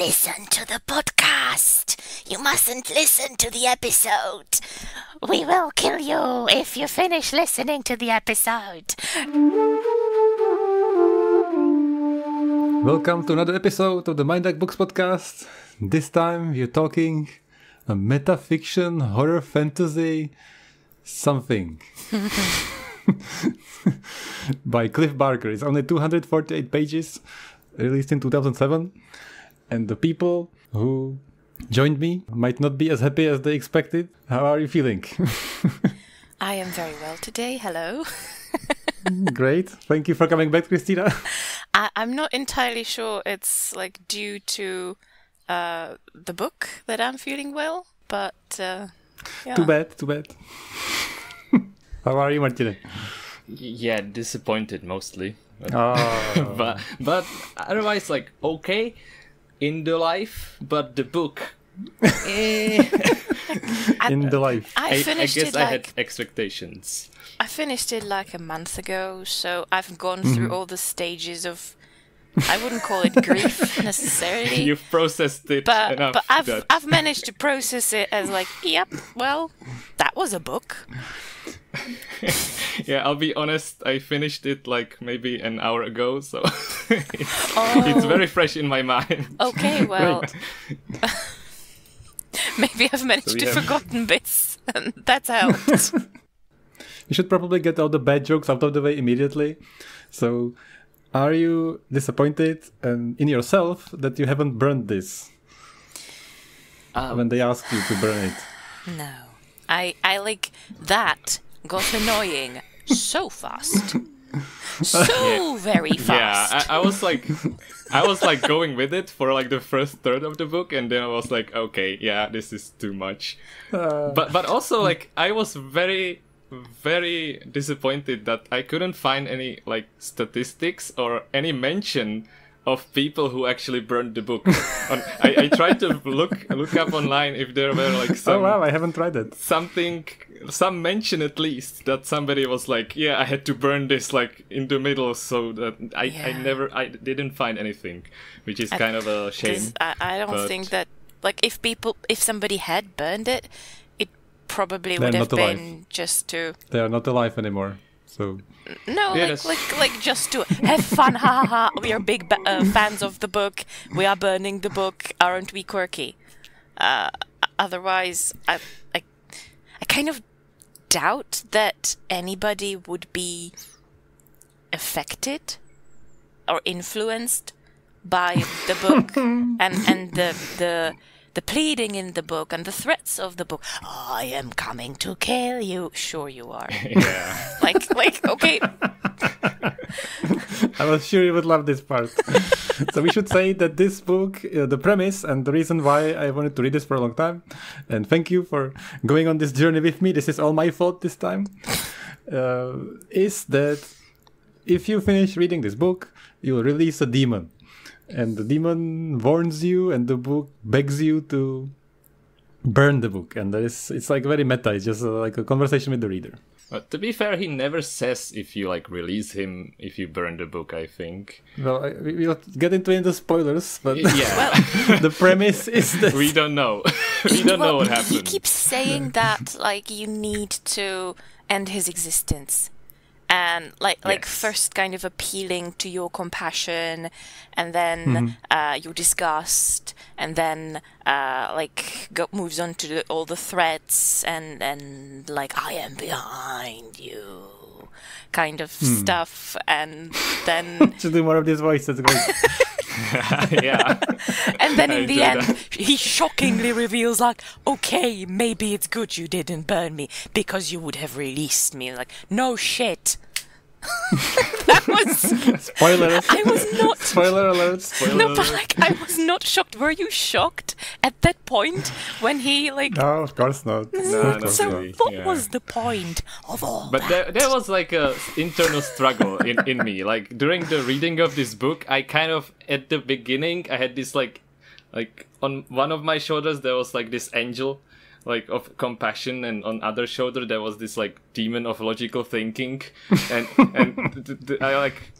listen to the podcast. You mustn't listen to the episode. We will kill you if you finish listening to the episode. Welcome to another episode of the Mind Like Books podcast. This time we're talking a metafiction, horror, fantasy, something. By Clive Barker. It's only 248 pages, released in 2007. And the people who joined me might not be as happy as they expected. How are you feeling? I am very well today. Hello. Great. Thank you for coming back, Christina. I'm not entirely sure it's like due to the book that I'm feeling well, but yeah. Too bad. How are you, Martine? Yeah, disappointed mostly. Oh. but otherwise, like, okay in the life, but the book. In the life. I finished I guess it I had expectations. I finished it like a month ago, so I've gone through all the stages of, I wouldn't call it grief necessarily. You've processed it enough. But I've managed to process it as like, yep, well, that was a book. Yeah, I'll be honest, I finished it like maybe an hour ago, so it's very fresh in my mind. Okay, well, maybe I've managed to forgotten bits, and that's helped. You should probably get all the bad jokes out of the way immediately. So, are you disappointed in yourself that you haven't burned this? When they ask you to burn it. No. I like that got annoying so fast. So very fast. Yeah, I was like going with it for like the first third of the book, and then I was like, okay, yeah, this is too much. But also like I was very disappointed that I couldn't find any like statistics or any mention of people who actually burned the book. I tried to look up online if there were like some. Oh wow, I haven't tried it. Some mention at least that somebody was like, yeah, I had to burn this like in the middle, so that I didn't find anything, which is kind of a shame. I don't think that like if somebody had burned it, it probably would have been just to. They are not alive anymore. So no, like just to have fun, ha ha ha. We are big fans of the book. We are burning the book. Aren't we quirky? Otherwise, I kind of doubt that anybody would be affected or influenced by the book and the pleading in the book and the threats of the book. I am coming to kill you. Sure you are. Yeah. like okay. I was sure you would love this part. So we should say that this book, the premise and the reason why I wanted to read this for a long time, and thank you for going on this journey with me, this is all my fault this time, is that if you finish reading this book, you'll release a demon. And the demon warns you, and the book begs you to burn the book. And it's like very meta. It's just like a conversation with the reader. But to be fair, he never says if you like release him if you burn the book, I think. Well, we'll get into spoilers, but yeah. The premise is that we don't know. We don't know what happened. He keeps saying that like you need to end his existence. And like first kind of appealing to your compassion, and then your disgust, and then moves on to all the threats and like I am behind you, kind of stuff, and then should do more of this voice. That's great. Yeah. And then in the end, he shockingly reveals like, okay, maybe it's good you didn't burn me because you would have released me. Like, no shit. That was spoilers. I was not. Spoiler alert. No, but like I was not shocked. Were you shocked at that point when he like? No, of course not. No, so really. what was the point of all but that? there was like a internal struggle in me. Like during the reading of this book, I kind of at the beginning I had this like on one of my shoulders there was like this angel like of compassion, and on other shoulder there was this like demon of logical thinking, and I like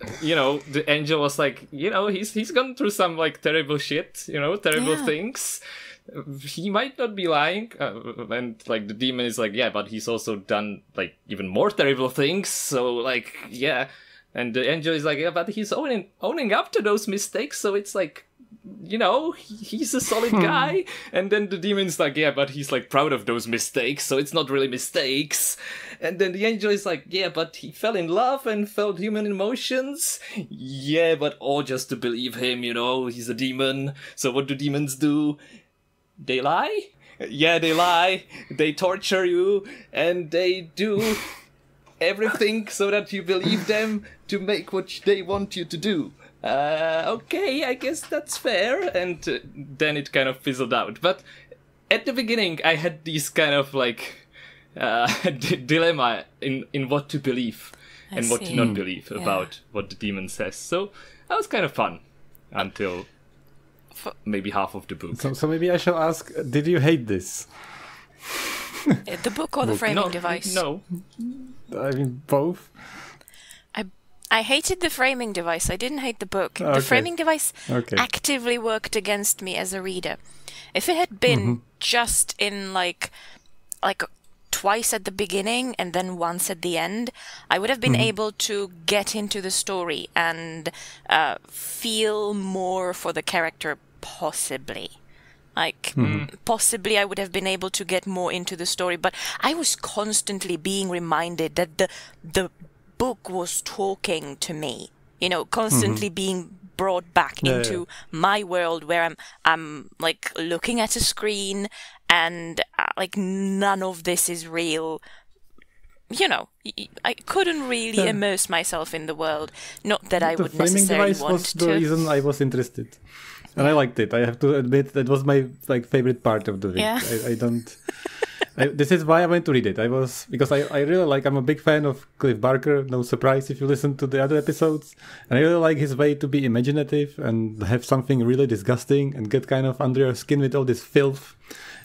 the angel was like, he's gone through some like terrible shit, terrible things. He might not be lying, and like the demon is like, yeah, but he's also done like even more terrible things. So like, yeah, and the angel is like, yeah, but he's owning up to those mistakes. So it's like, he's a solid guy. And then the demon's like, yeah, but he's like proud of those mistakes, so it's not really mistakes. And then the angel is like, yeah, but he fell in love and felt human emotions. Yeah, but all just to believe him, he's a demon. So what do demons do? They lie? Yeah, they lie. They torture you, and they do everything so that you believe them to make what they want you to do. Okay, I guess that's fair. And then it kind of fizzled out. But at the beginning, I had these kind of like dilemma in what to believe and what to not believe about what the demon says. So that was kind of fun until maybe half of the book. So maybe I shall ask, did you hate this? The book or the framing device? No. I mean, both. I hated the framing device. I didn't hate the book. Okay. The framing device actively worked against me as a reader. If it had been just in like twice at the beginning and then once at the end, I would have been able to get into the story and feel more for the character, possibly. Possibly I would have been able to get more into the story, but I was constantly being reminded that the book was talking to me, constantly being brought back into my world where I'm like looking at a screen and like none of this is real. I couldn't really immerse myself in the world. Not that I would necessarily want to. The framing device was the reason I was interested. And I liked it. I have to admit that was my favorite part of the book. Yeah. I don't. This is why I went to read it. Because I really I'm a big fan of Clive Barker. No surprise if you listen to the other episodes. And I really like his way to be imaginative and have something really disgusting and get kind of under your skin with all this filth.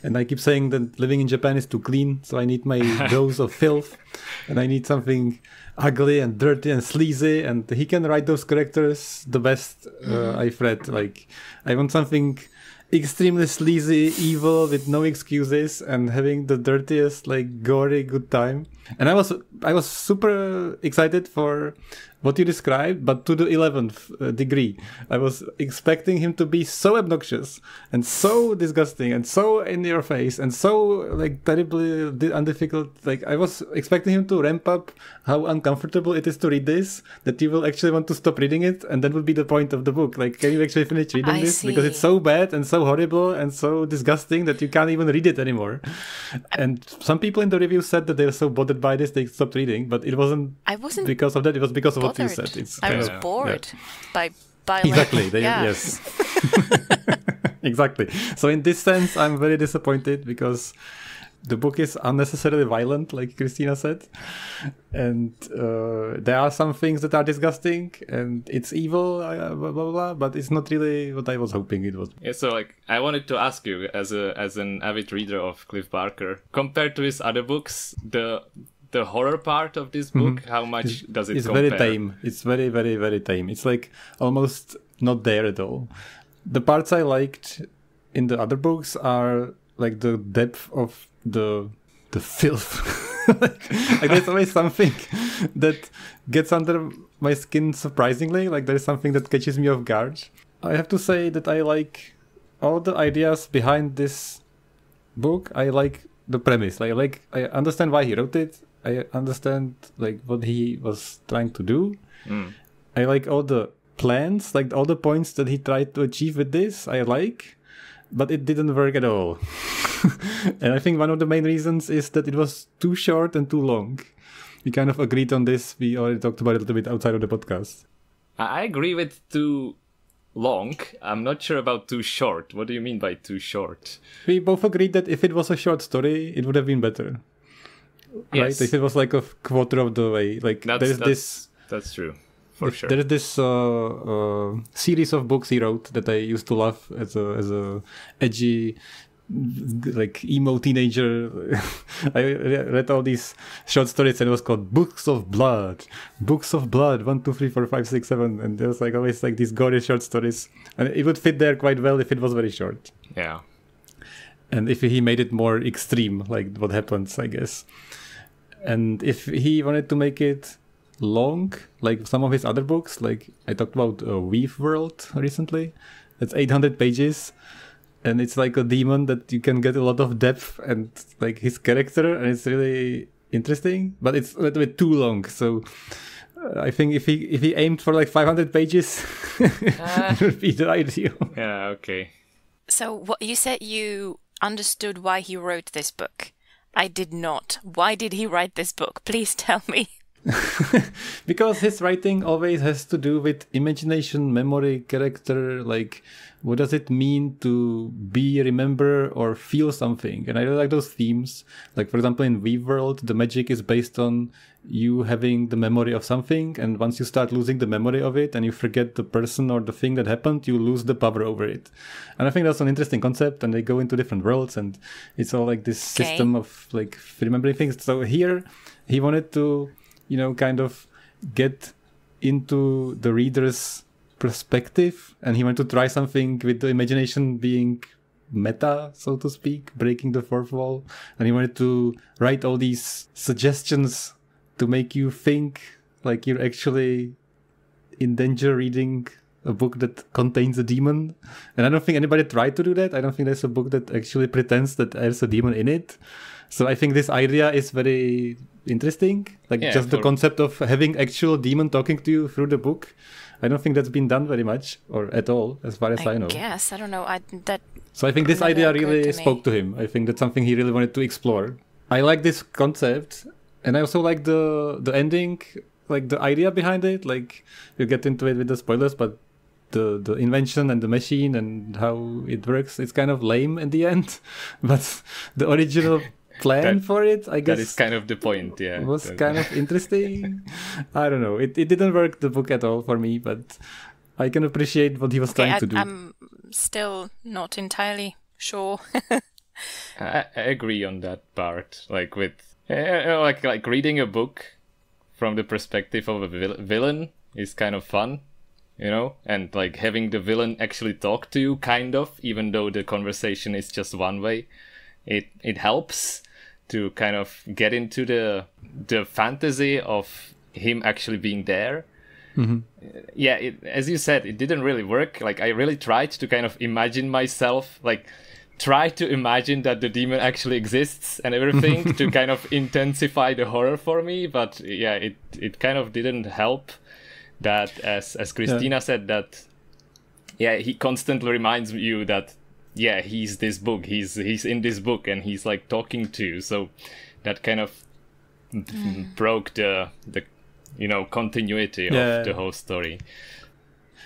And I keep saying that living in Japan is too clean, so I need my dose of filth. And I need something ugly and dirty and sleazy. And he can write those characters the best I've read. Like, I want something extremely sleazy, evil, with no excuses, and having the dirtiest, like, gory good time. And I was super excited for what you described, but to the 11th degree. I was expecting him to be so obnoxious and so disgusting and so in your face and so like terribly undifficult. Like, I was expecting him to ramp up how uncomfortable it is to read this, that you will actually want to stop reading it, and that would be the point of the book. Like, can you actually finish reading this? Because it's so bad and so horrible and so disgusting that you can't even read it anymore. And some people in the review said that they were so bothered by this they stopped reading, but it wasn't because of that. It was because of what you said. I was bored by exactly. Yes. Exactly. So in this sense, I'm very disappointed because the book is unnecessarily violent, like Christina said, and there are some things that are disgusting, and it's evil, blah, blah, blah, but it's not really what I was hoping it was. Yeah, so like I wanted to ask you, as an avid reader of Clive Barker, compared to his other books, the horror part of this book, how much does it compare? It's very tame. It's very, very, very tame. It's like almost not there at all. The parts I liked in the other books are like the depth of the filth. like there's always something that gets under my skin surprisingly. Like there's something that catches me off guard. I have to say that I like all the ideas behind this book. I like the premise. I understand why he wrote it. I understand like what he was trying to do. I like all the plans, like all the points that he tried to achieve with this. I like, but it didn't work at all. And I think one of the main reasons is that it was too short and too long. We kind of agreed on this. We already talked about it a little bit outside of the podcast. I agree with too long. I'm not sure about too short. What do you mean by too short? We both agreed that if it was a short story, it would have been better. Yes. Right? If it was like a quarter of the way. Like that's true. For sure. There is this series of books he wrote that I used to love as a edgy like emo teenager. I read all these short stories and it was called Books of Blood, 1, 2, 3, 4, 5, 6, 7, and there was like always like these gory short stories, and it would fit there quite well if it was very short. Yeah. And if he made it more extreme, like what happens, I guess. And if he wanted to make it long, like some of his other books, like I talked about Weave World recently, it's 800 pages, and it's like a demon that you can get a lot of depth and like his character, and it's really interesting, but it's a little bit too long. So I think if he aimed for like 500 pages, it would be the ideal. Yeah, okay. So what you said, you understood why he wrote this book. I did not. Why did he write this book? Please tell me. Because his writing always has to do with imagination, memory, character, like what does it mean to be, remember, or feel something. And I really like those themes. Like, for example, in Weave World, the magic is based on you having the memory of something, and once you start losing the memory of it and you forget the person or the thing that happened, you lose the power over it. And I think that's an interesting concept, and they go into different worlds, and it's all like this system of like remembering things. So here he wanted to, you know, kind of get into the reader's perspective, and he wanted to try something with the imagination being meta, so to speak, breaking the fourth wall. And he wanted to write all these suggestions to make you think like you're actually in danger reading a book that contains a demon. And I don't think anybody tried to do that. I don't think there's a book that actually pretends that there's a demon in it. So I think this idea is very interesting. Like just the concept of having actual demon talking to you through the book. I don't think that's been done very much or at all, as far as I know. Yes, I don't know. So I think this idea really spoke to him. I think that's something he really wanted to explore. I like this concept, and I also like the ending, like the idea behind it. Like we'll get into it with the spoilers, but the invention and the machine and how it works, it's kind of lame in the end. But the original plan for it, I guess, that is kind of the point. Yeah, was kind of interesting. I don't know. It didn't work the book at all for me, but I can appreciate what he was trying to do. I'm still not entirely sure. I agree on that part. Like with like reading a book from the perspective of a villain is kind of fun, you know, and like having the villain actually talk to you, kind of, even though the conversation is just one way. It helps to kind of get into the fantasy of him actually being there. Mm-hmm. Yeah, as you said, it didn't really work. Like I really tried to kind of imagine myself, like try to imagine that the demon actually exists and everything to kind of intensify the horror for me. But yeah, it kind of didn't help. That as Christina said, that he constantly reminds you that he's this book, he's in this book, and he's like talking to you. So that kind of broke the continuity of the whole story.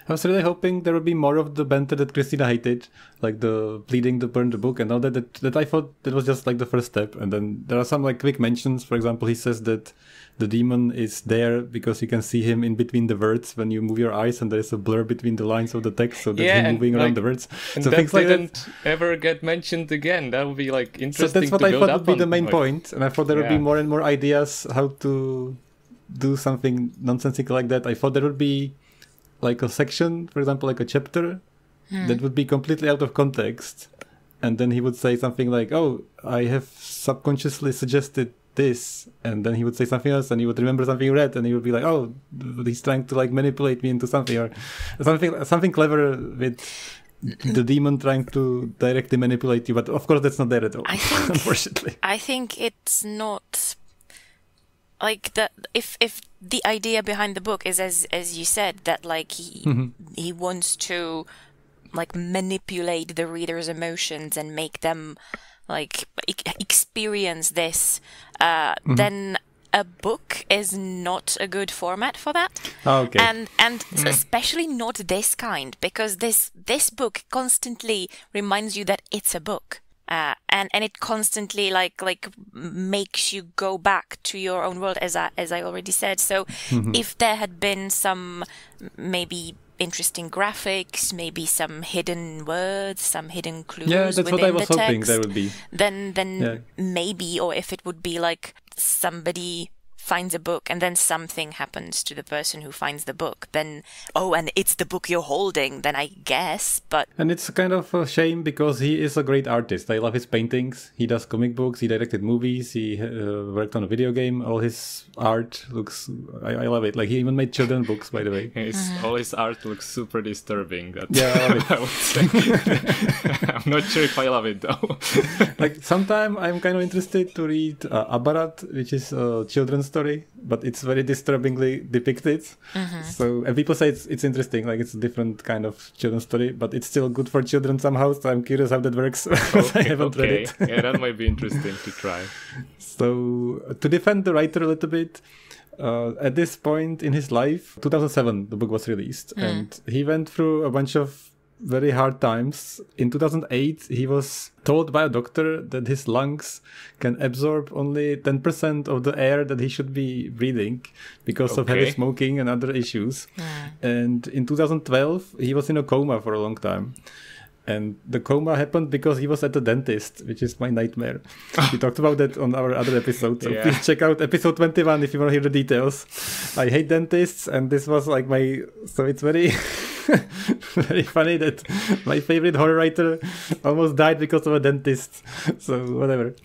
I was really hoping there would be more of the banter that Christina hated, like the pleading to burn the book and all that I thought that was just like the first step. And then there are some like quick mentions. For example, he says that the demon is there because you can see him in between the words when you move your eyes, and there's a blur between the lines of the text, so that's him moving around the words. And so that things like didn't ever get mentioned again. That would be like interesting. So that's what I thought would be the main like, point, and I thought there would be more and more ideas how to do something nonsensical like that. I thought there would be like a section, for example, like a chapter that would be completely out of context, and then he would say something like, "Oh, I have subconsciously suggested this," and then he would say something else, and he would remember something he read, and he would be like, "Oh, he's trying to like manipulate me into something," or something clever with the demon trying to directly manipulate you. But of course, that's not there at all. Unfortunately, I think it's not like that. If the idea behind the book is as you said, that like he wants to like manipulate the reader's emotions and make them like experience this, then a book is not a good format for that. Okay. And especially not this kind, because this book constantly reminds you that it's a book. And it constantly like makes you go back to your own world, as I already said. So if there had been some maybe interesting graphics, maybe some hidden words, some hidden clues. Yeah, that's what I was hoping there would be. Then maybe, or if it would be like somebody finds a book and then something happens to the person who finds the book, then and it's the book you're holding, then I guess. But and it's kind of a shame because he is a great artist. I love his paintings. He does comic books, he directed movies, he worked on a video game. All his art looks, I love it. Like, he even made children's books, by the way. All his art looks super disturbing. I love it. I would say. I'm not sure if I love it though. Like, sometime I'm kind of interested to read Abarat, which is a children's story, but it's very disturbingly depicted. So, and people say it's interesting, like it's a different kind of children's story, but it's still good for children somehow. So I'm curious how that works. I haven't read it. Yeah, that might be interesting to try. So, to defend the writer a little bit, at this point in his life, 2007, the book was released, and he went through a bunch of very hard times. In 2008, he was told by a doctor that his lungs can absorb only 10% of the air that he should be breathing because of heavy smoking and other issues. And in 2012, he was in a coma for a long time. And the coma happened because he was at the dentist, which is my nightmare. We talked about that on our other episode, so please check out episode 21 if you want to hear the details. I hate dentists, and this was like so it's very very funny that my favorite horror writer almost died because of a dentist. So whatever.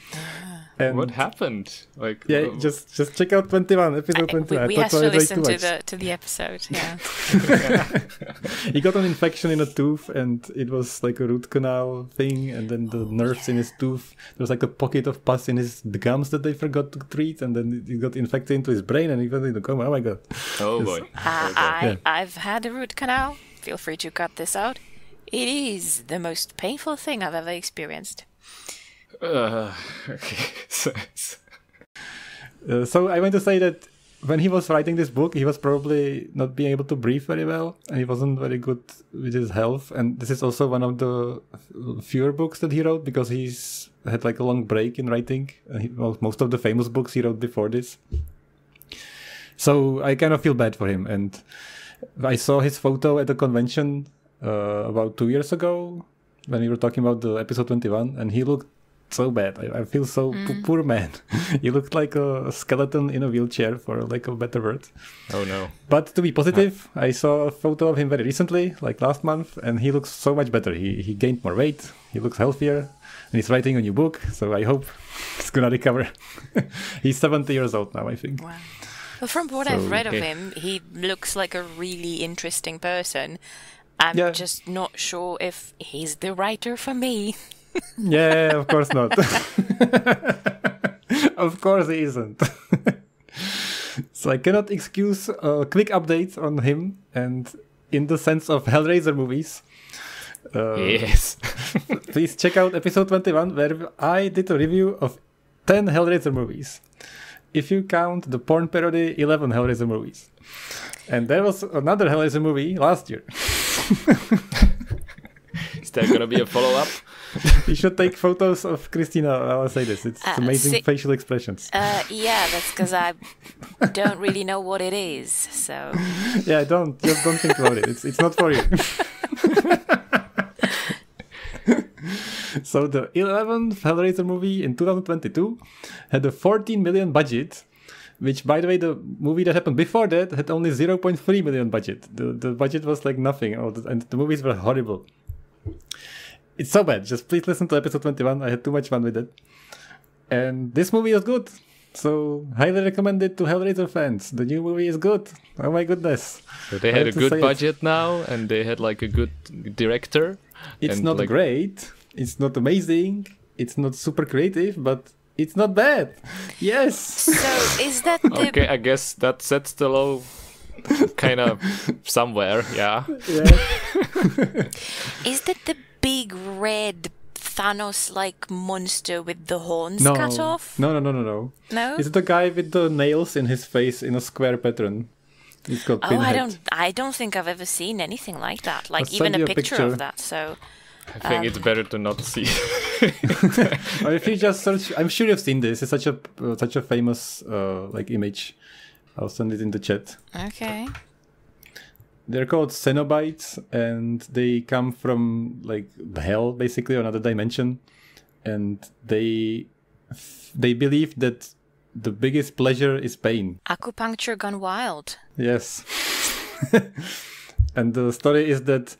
And what happened? Like, just check out 21, episode 21. We have to listen to the episode. Yeah. He got an infection in a tooth, and it was like a root canal thing, and then the nerves in his tooth. There was like a pocket of pus in the gums that they forgot to treat, and then it got infected into his brain, and he went in the coma. Oh my god! Oh boy! I've had a root canal. Feel free to cut this out. It is the most painful thing I've ever experienced. Okay. So I want to say that when he was writing this book, he was probably not being able to breathe very well, and he wasn't very good with his health. And this is also one of the fewer books that he wrote because he's had like a long break in writing. Most of the famous books he wrote before this. So I kind of feel bad for him. And I saw his photo at a convention about 2 years ago when we were talking about the episode 21, and he looked so bad. I feel so poor man. He looked like a skeleton in a wheelchair, for like a better word. Oh no. But to be positive, I saw a photo of him very recently, like last month, and he looks so much better. He gained more weight, he looks healthier, and he's writing a new book, so I hope he's gonna recover. He's 70 years old now, I think. Wow. Well, from what I've read of him, he looks like a really interesting person. I'm just not sure if he's the writer for me. Yeah, of course not. Of course he isn't. So I cannot excuse a quick update on him, and in the sense of Hellraiser movies. Yes. Please check out episode 21 where I did a review of 10 Hellraiser movies. If you count the porn parody, 11 Hellraiser movies. And there was another Hellraiser movie last year. Is there gonna be a follow-up? You should take photos of Christina. I'll say this. It's amazing facial expressions. Yeah, that's because I don't really know what it is. So yeah, don't think about it. It's not for you. So the 11th Hellraiser movie in 2022 had a 14 million budget, which, by the way, the movie that happened before that had only 0.3 million budget. The budget was like nothing, and the movies were horrible. It's so bad. Just please listen to episode 21. I had too much fun with it. And this movie is good. So, highly recommend it to Hellraiser fans. The new movie is good. Oh my goodness. So they had a good budget now, and they had like a good director. It's not great. It's not amazing. It's not super creative, but it's not bad. Yes. So, is that the... Okay, I guess that sets the low kind of somewhere, yeah. Is that the big red Thanos-like monster with the horns cut off? No. No? It's the guy with the nails in his face in a square pattern. He's got pinhead. I don't think I've ever seen anything like that. Like even a picture of that. So I think it's better to not see. Or if you just search, I'm sure you've seen this. It's such a famous like image. I'll send it in the chat. Okay. they're called Cenobites, and they come from like hell, basically, another dimension, and they believe that the biggest pleasure is pain. Acupuncture gone wild. Yes. And the story is that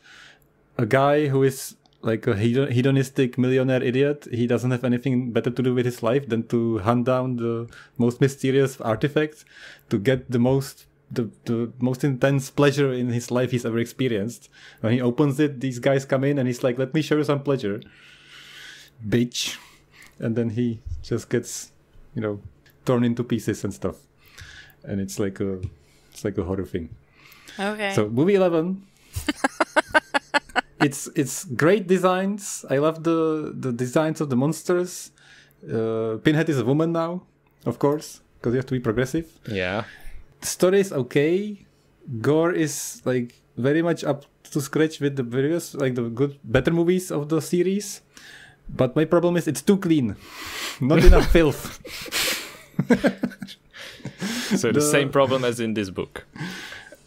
a guy who is like a hedonistic millionaire idiot, he doesn't have anything better to do with his life than to hunt down the most mysterious artifacts to get the most intense pleasure in his life he's ever experienced. When he opens it, these guys come in and he's like, let me show you some pleasure, bitch. And then he just gets, torn into pieces and stuff. And it's like a horror thing. Okay. So movie 11. It's great designs. I love the designs of the monsters. Pinhead is a woman now, of course, because you have to be progressive. Yeah. The story is okay. Gore is like very much up to scratch with the previous, like the better movies of the series. But my problem is it's too clean. Not enough filth. So the same problem as in this book.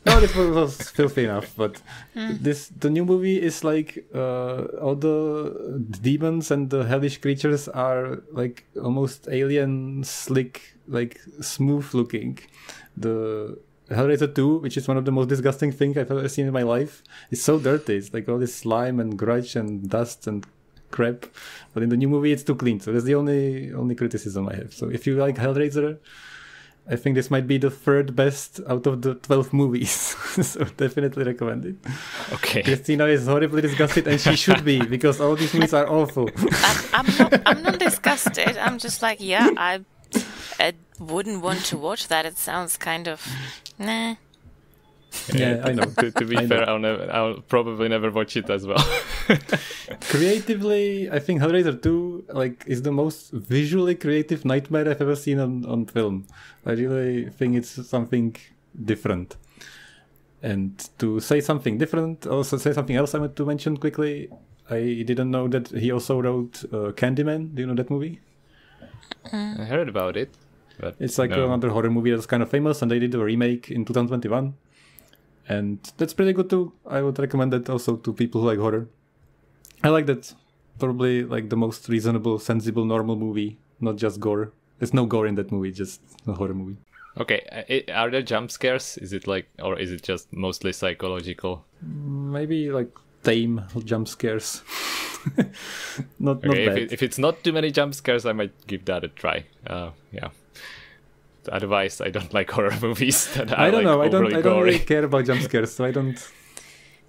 No, this was filthy enough, but the new movie is like all the demons and the hellish creatures are like almost alien, slick, like smooth looking. The Hellraiser 2, which is one of the most disgusting things I've ever seen in my life, is so dirty. It's like all this slime and grudge and dust and crap. But in the new movie, it's too clean. So that's the only criticism I have. So if you like Hellraiser, I think this might be the third best out of the 12 movies. So definitely recommend it. Okay. Christina is horribly disgusted, and she should be, because all these movies are awful. I'm not disgusted. I'm just like, yeah, I wouldn't want to watch that. It sounds kind of, nah. Yeah, I know. To be fair, I'll probably never watch it as well. Creatively, I think Hellraiser 2 is the most visually creative nightmare I've ever seen on film. I really think it's something different. And to say something different, also say something else I want to mention quickly. I didn't know that he also wrote Candyman. Do you know that movie? I heard about it. But it's like another horror movie that's kind of famous, and they did a remake in 2021. And that's pretty good too. I would recommend that also to people who like horror. I like that. Probably like the most reasonable, sensible, normal movie, not just gore. There's no gore in that movie, just a horror movie. Okay, are there jump scares? Is it or is it just mostly psychological? Maybe like tame jump scares. not bad. If it's not too many jump scares, I might give that a try. Yeah. Otherwise, I don't like horror movies. I don't know. I don't really care about jump scares, so I don't.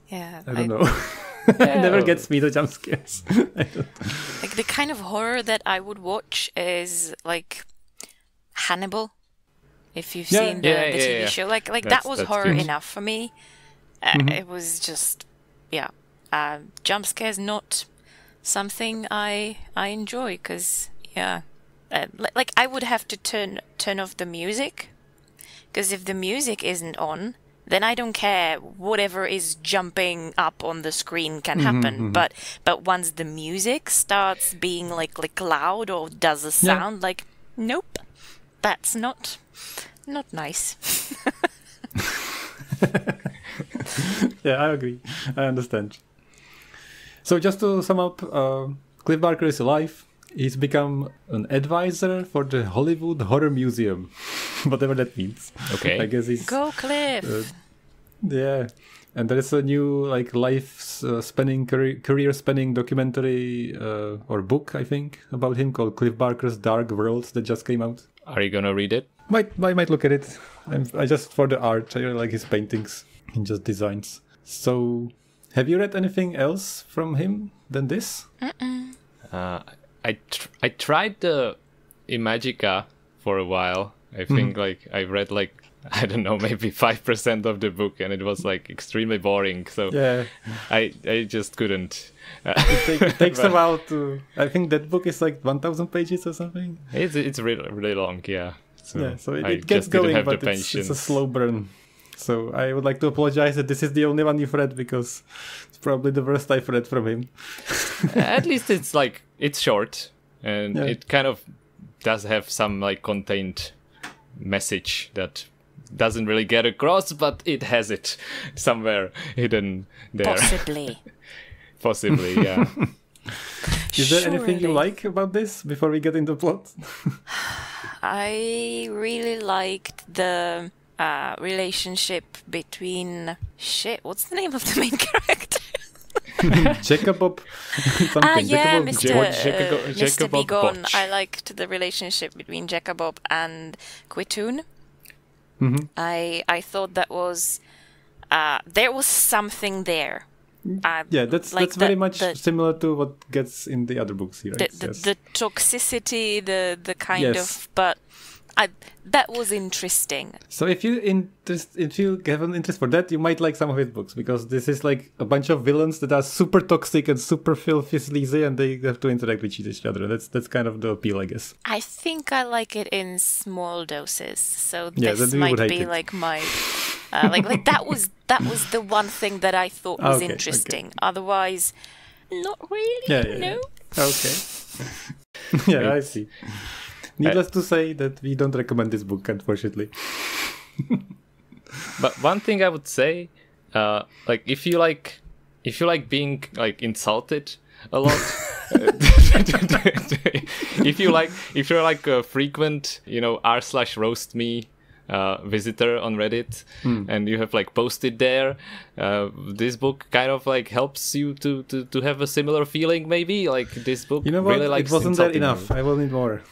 Yeah. I don't know. It never gets me, the jump scares. Like the kind of horror that I would watch is like Hannibal. If you've seen the TV show, like that was horror enough for me. It was just, jump scares not something I enjoy because like I would have to turn off the music, because if the music isn't on, then I don't care. Whatever is jumping up on the screen can happen. But once the music starts being like loud or does a sound, like nope, that's not nice. Yeah, I agree. I understand. So just to sum up, Clive Barker is alive. He's become an advisor for the Hollywood Horror Museum, whatever that means. Okay. I guess he's... Go, Cliff! Yeah. And there is a new career-spanning documentary or book, I think, about him called Clive Barker's Dark World that just came out. Are you gonna read it? I might look at it. I just for the art. I really like his paintings and just designs. So, have you read anything else from him than this? I tried the Imagica for a while. I think I read I don't know, maybe 5% of the book, and it was extremely boring. So yeah. I just couldn't. It takes a while to. I think that book is 1,000 pages or something. It's really long, yeah. So it gets going, but it's a slow burn. So I would like to apologize that this is the only one you've read, because it's probably the worst I've read from him. At least it's short, and it kind of does have some contained message that doesn't really get across, but it has it somewhere hidden there. Possibly, yeah. Is there anything you like about this before we get into plot? I really liked the relationship between... what's the name of the main character? Jakabob something. Yeah, Jakabob Bigon. Botch. I liked the relationship between Jakabob and Quitoon. Mm-hmm. I thought that was... there was something there. That's very much similar to what gets in the other books here. The toxicity, the kind Yes. of... But that was interesting. So if you have an interest for that, you might like some of his books, because this is like a bunch of villains that are super toxic and super filthy sleazy, and they have to interact with each other. That's kind of the appeal, I guess. I think I like it in small doses. So Yeah, this then you would might hate be it. like my like that was the one thing that I thought was Okay, interesting. Otherwise, not really. Yeah. No. Okay. Yeah, I see. Needless to say that we don't recommend this book, unfortunately. But one thing I would say, like if you like being like insulted a lot, if you're like a frequent, r/roast me visitor on Reddit, and you have like posted there, this book kind of like helps you to have a similar feeling. Maybe like this book. You know what? Really likes it wasn't there insulting enough. you. I will need more.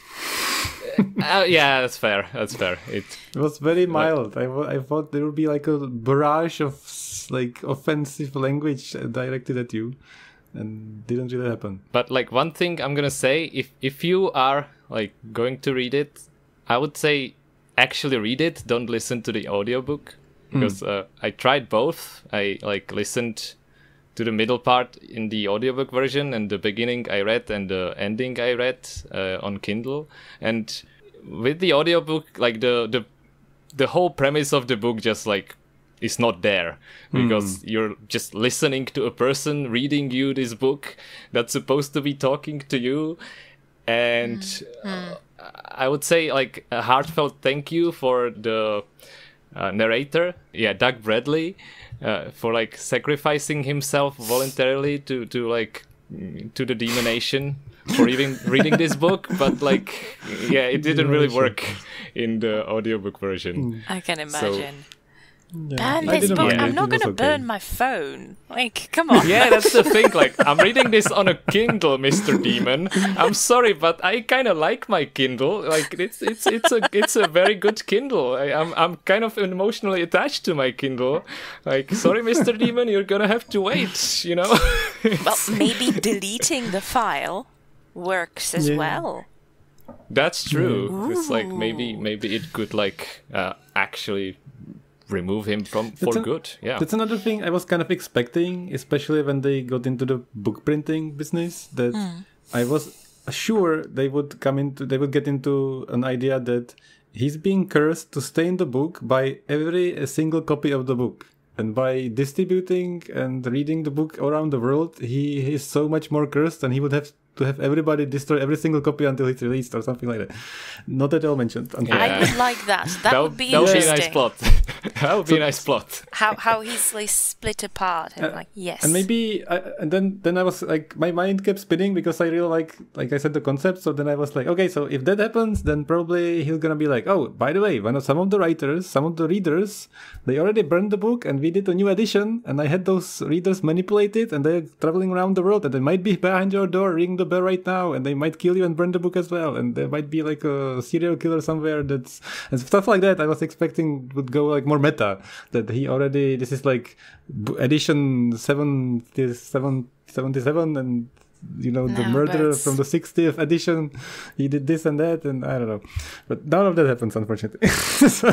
Yeah, that's fair. It was very mild. I thought there would be like a barrage of like offensive language directed at you, and didn't really happen. But like one thing I'm gonna say, if you are like going to read it, I would say actually read it. Don't listen to the audiobook, because I tried both. I like listened to the middle part in the audiobook version, and the beginning I read, and the ending I read on Kindle. And with the audiobook, like the whole premise of the book just like is not there, because you're just listening to a person reading you this book that's supposed to be talking to you. And I would say like a heartfelt thank you for the narrator, Doug Bradley, for like sacrificing himself voluntarily to the Demon Nation for even reading this book. But like, it didn't really work in the audiobook version. I can imagine. Yeah. Burn this book. I'm not going to burn my phone. Like, come on. Yeah, that's the thing. Like, I'm reading this on a Kindle, Mr. Demon. I'm sorry, but I kind of like my Kindle. Like, it's a very good Kindle. I'm kind of emotionally attached to my Kindle. Like, sorry, Mr. Demon, you're gonna have to wait. Well, maybe deleting the file works as well. That's true. It's like maybe it could like actually remove him for good. Yeah, that's another thing I was kind of expecting, especially when they got into the book printing business, that I was sure they would get into an idea that he's being cursed to stay in the book by a single copy of the book, and by distributing and reading the book around the world, he is so much more cursed, and he would have to have everybody destroy every single copy until it's released or something like that. Not at all mentioned. I would like that. That would be interesting. That would be a nice plot. That would be a nice plot. How he's like split apart and like, yes. And maybe, and then I was like, my mind kept spinning because I really like I said, the concept. So then I was like, okay, so if that happens, then probably he's gonna be like, oh, by the way, some of the readers, they already burned the book, and we did a new edition, and I had those readers manipulated, and they're traveling around the world, and they might be behind your door ringing the bell right now, and they might kill you and burn the book as well, and there might be like a serial killer somewhere and stuff like that. I was expecting would go like more meta, that this is like edition 77, and the murderer from the 60th edition, he did this and that, and I don't know, but none of that happens, unfortunately. So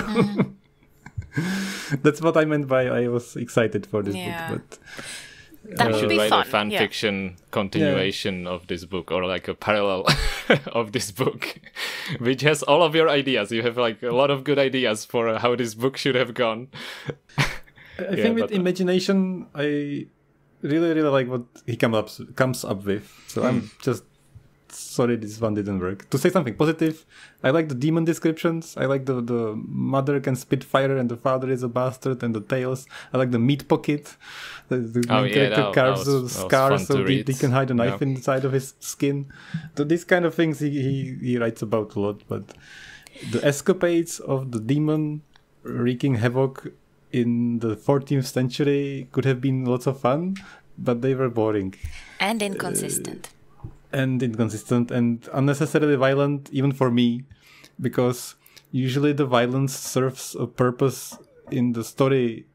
that's what I meant by I was excited for this book. But that would be write fun. a fan fiction continuation of this book, or like a parallel of this book, which has all of your ideas. You have like a lot of good ideas for how this book should have gone. I think with imagination, I really, really like what he comes up with. So I'm just sorry, this one didn't work. To say something positive, I like the demon descriptions. I like the mother can spit fire and the father is a bastard, and the tales. I like the meat pocket. The main character carves a scar so he can hide a knife inside of his skin. So these kind of things he writes about a lot. But the escapades of the demon wreaking havoc in the 14th century could have been lots of fun, but they were boring. And inconsistent. And unnecessarily violent, even for me, because usually the violence serves a purpose in the story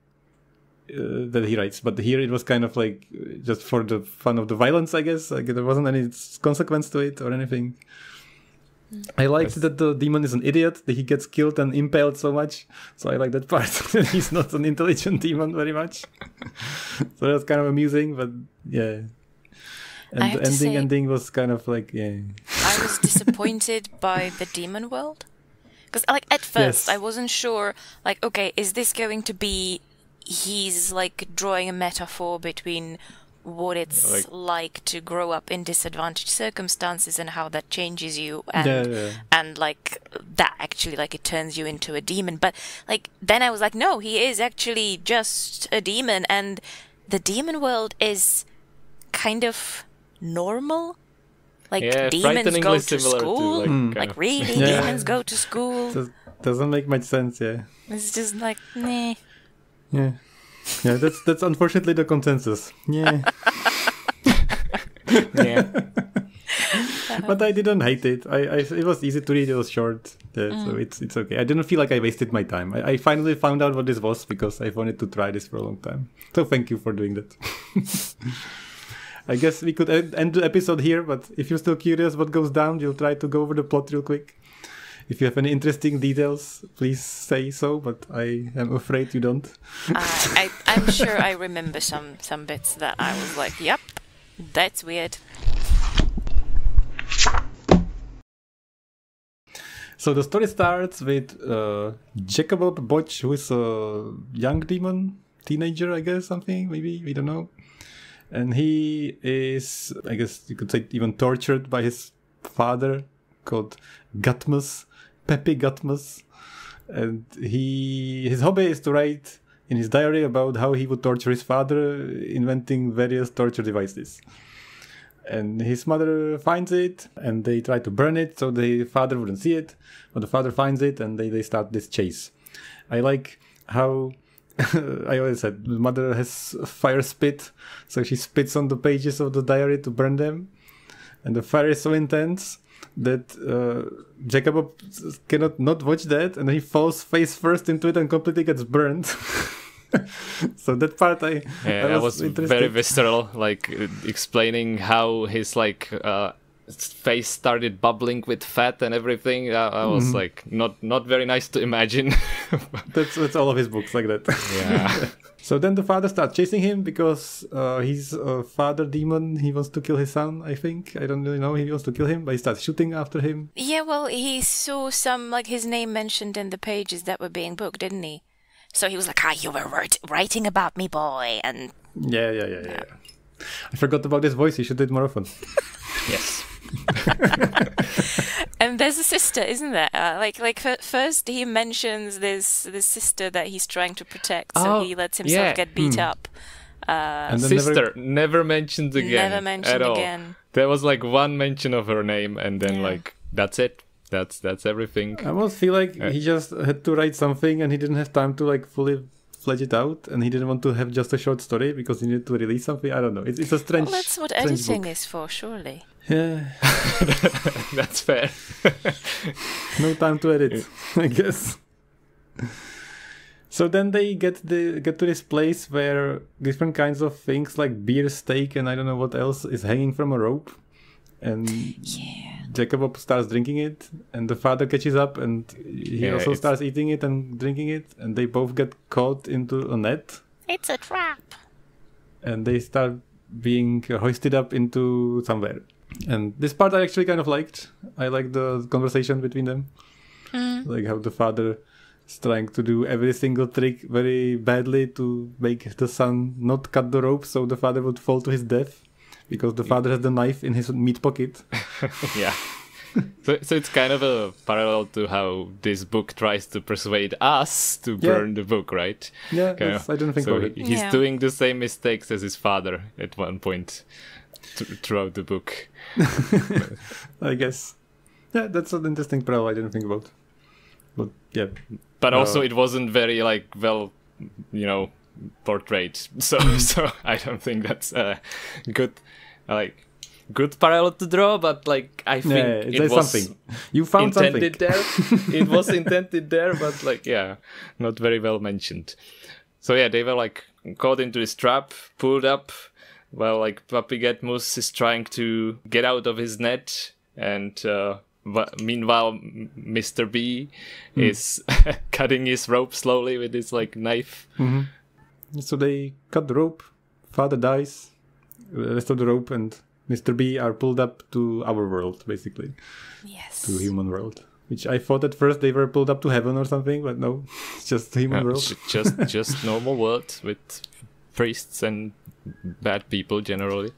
that he writes. But here it was kind of like just for the fun of the violence, I guess. Like there wasn't any consequence to it or anything. I liked that the demon is an idiot, that he gets killed and impaled so much. So I like that part. He's not an intelligent demon very much. So that's kind of amusing, but yeah. And the ending was kind of like, yeah. I was disappointed by the demon world. Because like at first I wasn't sure, like, okay, is this going to be, he's like drawing a metaphor between what it's like to grow up in disadvantaged circumstances and how that changes you, and like that actually like it turns you into a demon. But like then I was like, no, he is actually just a demon, and the demon world is kind of normal. Like demons go to school. Like really, demons go to school. Doesn't make much sense. Yeah, it's just like meh. Yeah, that's unfortunately the consensus. Yeah. But I didn't hate it. It was easy to read. It was short, so it's okay. I didn't feel like I wasted my time. I finally found out what this was because I wanted to try this for a long time. So thank you for doing that. I guess we could end the episode here, but if you're still curious what goes down, we'll try to go over the plot real quick. If you have any interesting details, please say so, but I am afraid you don't. I'm sure I remember some bits that I was like, yep, that's weird. So the story starts with Jakabob Botch, who is a young demon, teenager, I guess, something, maybe, we don't know. And he is, I guess you could say, even tortured by his father, called Gutmus. Peppy Gutmus, and his hobby is to write in his diary about how he would torture his father, inventing various torture devices. And his mother finds it, and they try to burn it so the father wouldn't see it, but the father finds it, and they start this chase. I like how I always said the mother has fire spit, so she spits on the pages of the diary to burn them, and the fire is so intense that Jakabob cannot not watch that, and he falls face first into it and completely gets burned. So that part that was very visceral, like explaining how his like face started bubbling with fat and everything. I was like not very nice to imagine. That's all of his books like that. Yeah. So then the father starts chasing him because he's a father demon. He wants to kill his son, I think. I don't really know. He wants to kill him, but he starts shooting after him. Yeah, well, he saw some, like, his name mentioned in the pages that were being booked, didn't he? So he was like, you were writing about me, boy, and... Yeah. I forgot about his voice. He should do it more often. Yes. And there's a sister, isn't there? First he mentions this sister that he's trying to protect, so he lets himself get beat up. And sister never mentioned again. Never mentioned at all. Again. There was like one mention of her name, and then like that's it. That's everything. I almost feel like he just had to write something, and he didn't have time to like fully fledge it out, and he didn't want to have just a short story because he needed to release something. I don't know. It's a strange. Well, that's what editing is for, surely. Yeah. That's fair. No time to edit, I guess. So then they get to this place where different kinds of things like beer, steak, and I don't know what else is hanging from a rope. And Jakabob starts drinking it, and the father catches up, and he also starts eating it and drinking it, and they both get caught into a net. It's a trap. And they start being hoisted up into somewhere. And this part I actually kind of liked. I liked the conversation between them. Like how the father is trying to do every single trick very badly to make the son not cut the rope so the father would fall to his death. because the father has the knife in his meat pocket. Yeah. So it's kind of a parallel to how this book tries to persuade us to burn the book, right? Yeah, I don't think about it. He's doing the same mistakes as his father at one point throughout the book. I guess. Yeah, that's an interesting parallel I didn't think about. But yeah. But also it wasn't very well, portrayed. So I don't think that's good good parallel to draw, but I think it was something. You found intended something. there. It was intended there, but not very well mentioned. So yeah, they were caught into this trap, pulled up, while Puppy Getmus is trying to get out of his net, and meanwhile Mr. B is cutting his rope slowly with his knife. Mm-hmm. So they cut the rope, father dies, the rest of the rope and Mr. B are pulled up to our world, basically. Yes. To human world. Which I thought at first they were pulled up to heaven or something, but no, it's just human world. Just normal world with priests and bad people generally.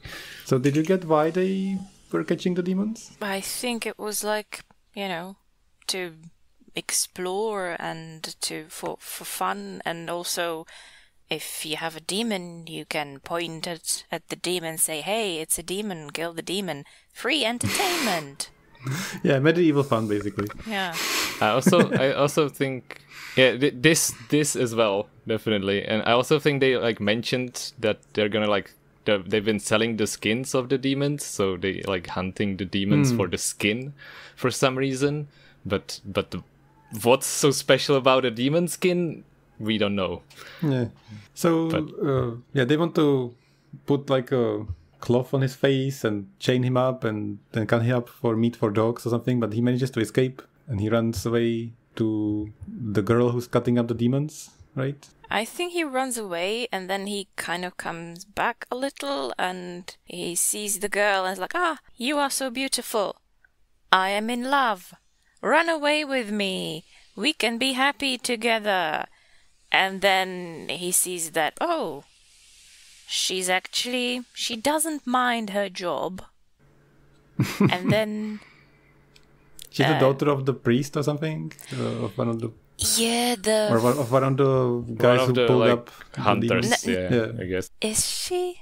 So did you get why they were catching the demons? I think it was to explore and for fun, and also if you have a demon, you can point at the demon and say, hey, it's a demon, kill the demon. Free entertainment. Yeah, medieval fun, basically. Yeah. I also think, this as well, definitely. And I also think they mentioned that they're gonna they've been selling the skins of the demons, so they hunting the demons for the skin for some reason. But what's so special about a demon skin? We don't know. Yeah. So they want to put a cloth on his face and chain him up and then cut him up for meat for dogs or something, but he manages to escape and he runs away to the girl who's cutting up the demons, right? I think he runs away and then he kind of comes back a little and he sees the girl and is like, you are so beautiful. I am in love. Run away with me. We can be happy together. And then he sees that, she doesn't mind her job. And then... She's the daughter of the priest or something? Of one of the... Yeah, Or of one of the guys who pulled up... hunters, I guess. Is she?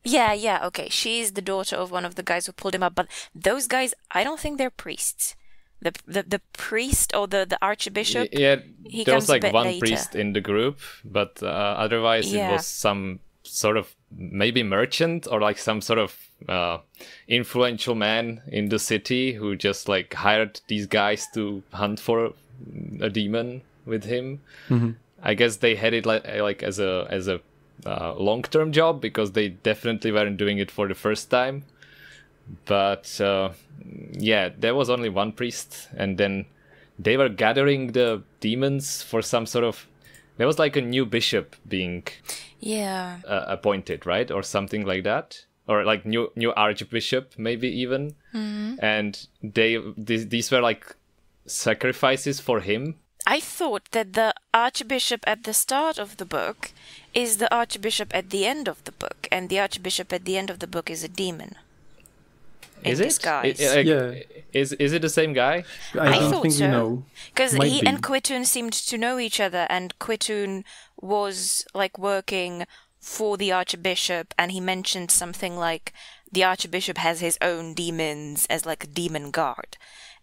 Yeah, okay. She's the daughter of one of the guys who pulled him up. But those guys, I don't think they're priests. The priest or the archbishop. Yeah, he there was comes a bit one later. priest in the group, but otherwise it was some sort of maybe merchant or some sort of influential man in the city who just hired these guys to hunt for a demon with him. Mm-hmm. I guess they had it as a long-term job because they definitely weren't doing it for the first time. But there was only one priest, and then they were gathering the demons for some sort of... There was a new bishop being appointed, right? Or something like that. Or new archbishop, maybe even. Mm-hmm. And these were sacrifices for him. I thought that the archbishop at the start of the book is the archbishop at the end of the book, and the archbishop at the end of the book is a demon. Is it? Disguise. Is it the same guy? I don't thought think so. we know. Because he and Quitoon seemed to know each other, and Quitoon was working for the archbishop, and he mentioned something like the archbishop has his own demons as a demon guard.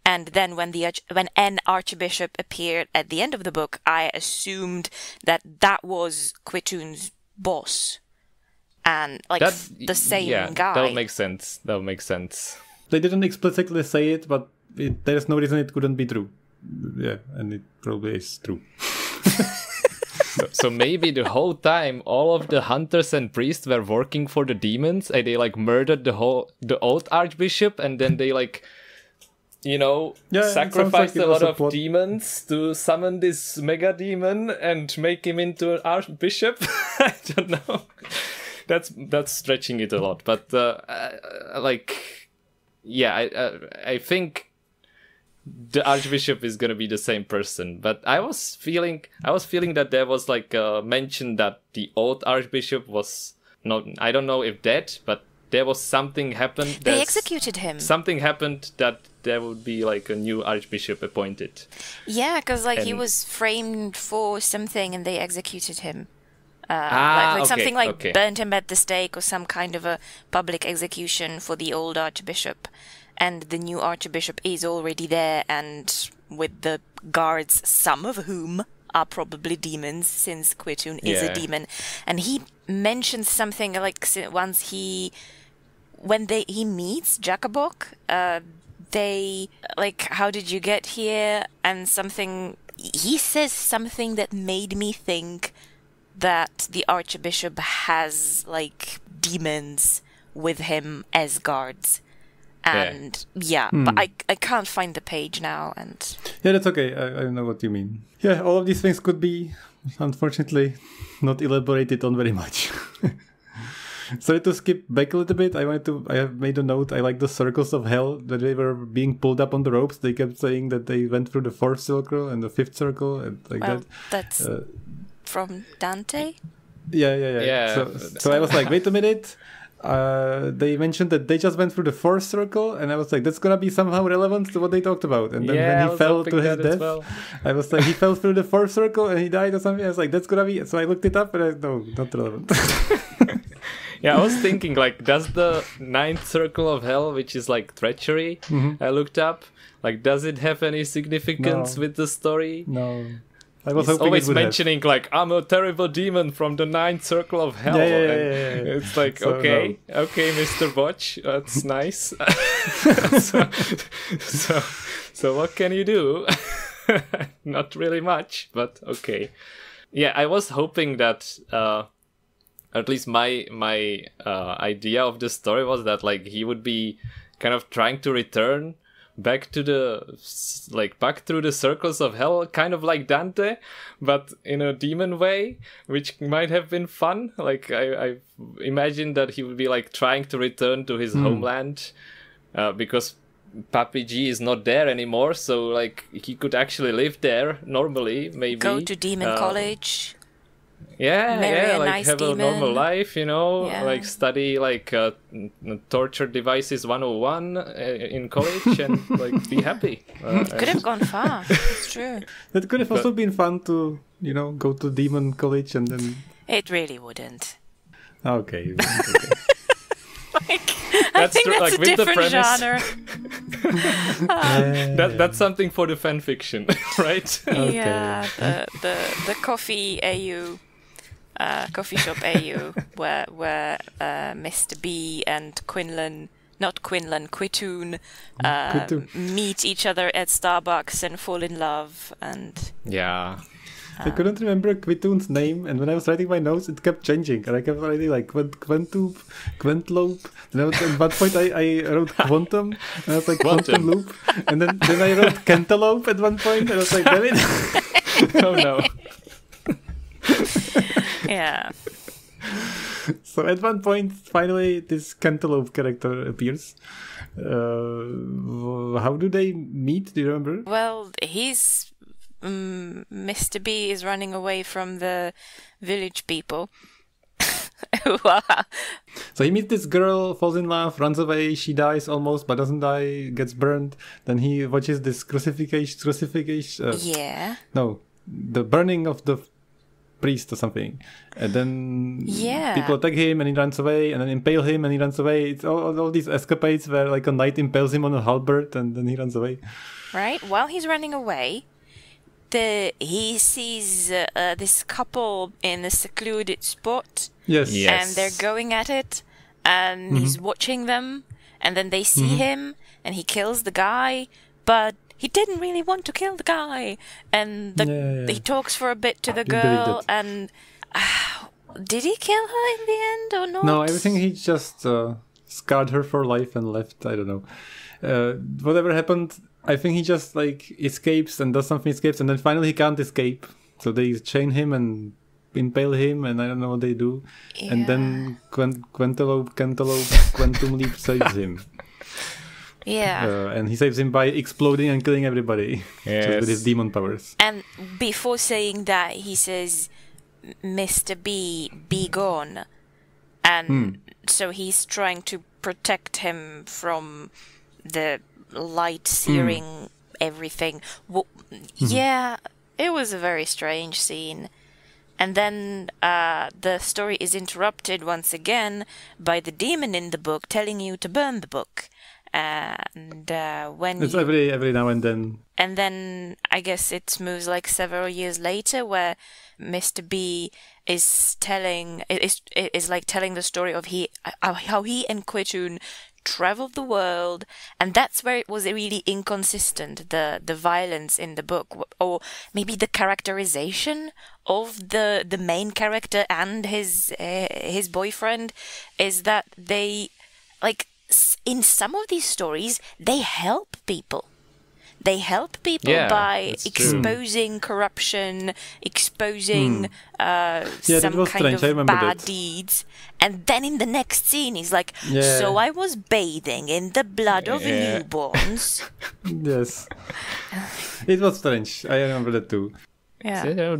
And then when an archbishop appeared at the end of the book, I assumed that was Quitoon's boss. And the same guy. That'll make sense. They didn't explicitly say it, but there's no reason it couldn't be true. Yeah, and it probably is true. So maybe the whole time all of the hunters and priests were working for the demons, and they murdered the old archbishop, and then they sacrificed a lot of demons to summon this mega demon and make him into an archbishop. I don't know. That's stretching it a lot, but I think the archbishop is gonna be the same person. But I was feeling that there was a mention that the old archbishop was not. I don't know if dead, but there was something happened. They executed him. Something happened that there would be like a new archbishop appointed. Yeah, because like he was framed for something and they executed him. Something like burnt him at the stake or some kind of a public execution for the old archbishop. And the new archbishop is already there, and with the guards, some of whom are probably demons, since Quitoon is a demon. And he mentions something like once he meets Jakabob, they like, how did you get here? And something, he says something that made me think that the archbishop has like demons with him as guards. And but I can't find the page now. And yeah, that's okay. I know what you mean. Yeah, all of these things could be, unfortunately, not elaborated on very much. Sorry to skip back a little bit. I have made a note. I like the circles of hell that they were being pulled up on the ropes. They kept saying that they went through the 4th circle and the 5th circle and like that. That's from Dante. Yeah. So I was like, wait a minute. They mentioned that they just went through the 4th circle, and I was like, that's gonna be somehow relevant to what they talked about. And then when he fell to his death, I was like, he fell through the 4th circle and he died or something. I was like, that's gonna be. So I looked it up, and no, not relevant. Yeah, I was thinking, like, does the 9th circle of hell, which is like treachery, I looked up, like, does it have any significance with the story? No. I was He's always mentioning, like, I'm a terrible demon from the 9th circle of hell. Yeah. It's like, so, okay, Mr. Botch, that's nice. so what can you do? Not really much, but okay. Yeah, I was hoping that, at least my idea of the story was that, like, he would be kind of trying to return back through the circles of hell, kind of like Dante, but in a demon way, which might have been fun. Like, I imagined that he would be like trying to return to his homeland, because Papi G is not there anymore, so like he could actually live there normally, maybe go to demon college. Like nice have demon. A normal life, like study like torture devices 101 in college and like be happy. Could have gone far. It's true. That could have also been fun to, go to demon college and then. It really wouldn't. Okay. I think that's a different genre. That's something for the fan fiction, right? Okay. Yeah, the coffee AU. Coffee shop AU, where Mr. B and Quitoon meet each other at Starbucks and fall in love, and I couldn't remember Quitoon's name, and when I was writing my notes, it kept changing, and I kept writing like Quentlope. Then at one point I wrote Quantum, and I was like Quantum Loop, and then I wrote Cantaloupe at one point, and I was like, damn it. Oh no. Yeah. So at one point, finally, this Cantaloupe character appears. How do they meet? Do you remember? Well, he's Mr. B is running away from the village people. So he meets this girl, falls in love, runs away, she dies almost, but doesn't die, gets burned. Then he watches this crucifixion. No, the burning of the priest or something, and then people attack him and he runs away, and then impale him and he runs away. It's all these escapades where like a knight impales him on a halberd and then he runs away. Right, while he's running away, he sees this couple in a secluded spot. Yes. And they're going at it, and he's watching them, and then they see him, and he kills the guy, but he didn't really want to kill the guy, and he talks for a bit to the girl, and did he kill her in the end or not? No, everything he just scarred her for life and left. I don't know. Whatever happened, I think he just like escapes and does something, escapes, and then finally he can't escape. So they chain him and impale him, and I don't know what they do. Yeah. And then Cantaloupe, Quantum Leap saves him. Yeah. And he saves him by exploding and killing everybody. Yes. Just with his demon powers. And before saying that, he says, Mr. B, be gone. And so he's trying to protect him from the light searing everything. Yeah, it was a very strange scene. And then the story is interrupted once again by the demon in the book telling you to burn the book. And when it's every now and then. And then I guess it moves like several years later, where Mr. B is telling the story of how he and Quitun traveled the world, and that's where it was really inconsistent, the violence in the book, or maybe the characterization of the main character and his boyfriend, is that they, like, in some of these stories, they help people. They help people by exposing corruption, exposing some kind of bad deeds. And then in the next scene, he's like, so I was bathing in the blood of newborns. Yes. It was strange. I remember that too. Yeah. So,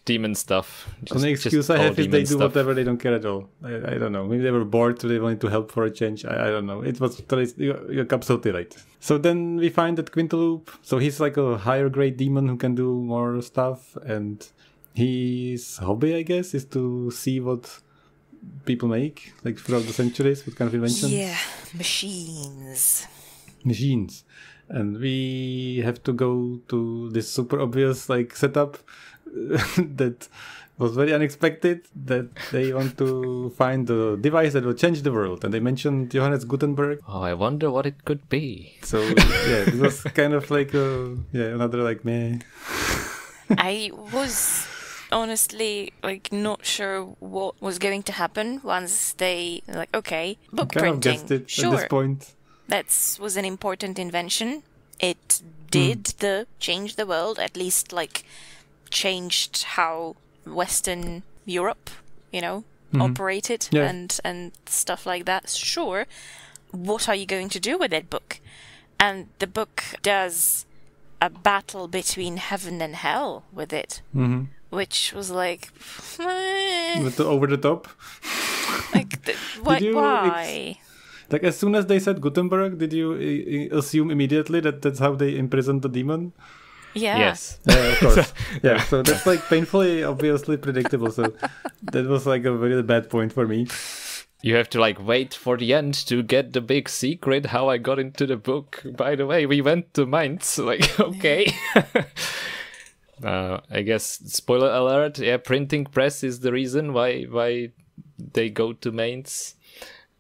demon stuff. The only excuse I have is they do whatever, they don't care at all. I don't know. Maybe they were bored, so they wanted to help for a change. I don't know. It was, you're absolutely right. So then we find that Quintaloop, so he's like a higher grade demon who can do more stuff, and his hobby, I guess, is to see what people make, like throughout the centuries, what kind of inventions. Yeah, machines. And we have to go to this super obvious like setup that was very unexpected, that they want to find a device that will change the world. And they mentioned Johannes Gutenberg. Oh, I wonder what it could be. So, yeah, it was kind of like another like meh. I was honestly like not sure what was going to happen once they like, okay, book kind printing. Of guessed it sure. At this point. That was an important invention. It did change the world, at least like changed how Western Europe, operated and stuff like that. Sure. What are you going to do with that book? And the book does a battle between heaven and hell with it, which was like over the top. Like, why? Like, as soon as they said Gutenberg, did you assume immediately that that's how they imprisoned the demon? Yeah. Yes. Of course. Yeah, so that's like painfully, obviously predictable. So that was like a really bad point for me. You have to like wait for the end to get the big secret how I got into the book. By the way, we went to Mainz. Like, okay. I guess, spoiler alert, printing press is the reason why they go to Mainz.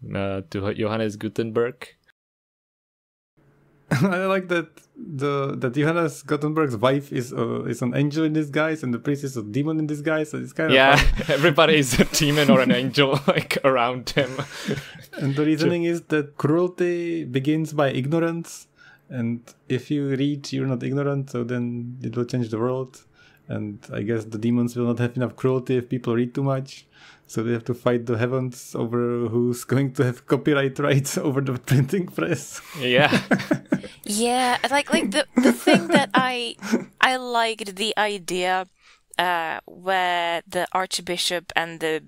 To Johannes Gutenberg. I like that that Johannes Gutenberg's wife is an angel in disguise and the priest is a demon in disguise. So it's kind of fun. Everybody is a demon or an angel like around him. And the reasoning is that cruelty begins by ignorance, and if you read, you're not ignorant, so then it will change the world. And I guess the demons will not have enough cruelty if people read too much. So they have to fight the heavens over who's going to have copyright rights over the printing press. Yeah. Yeah, like the thing that I liked the idea where the archbishop and the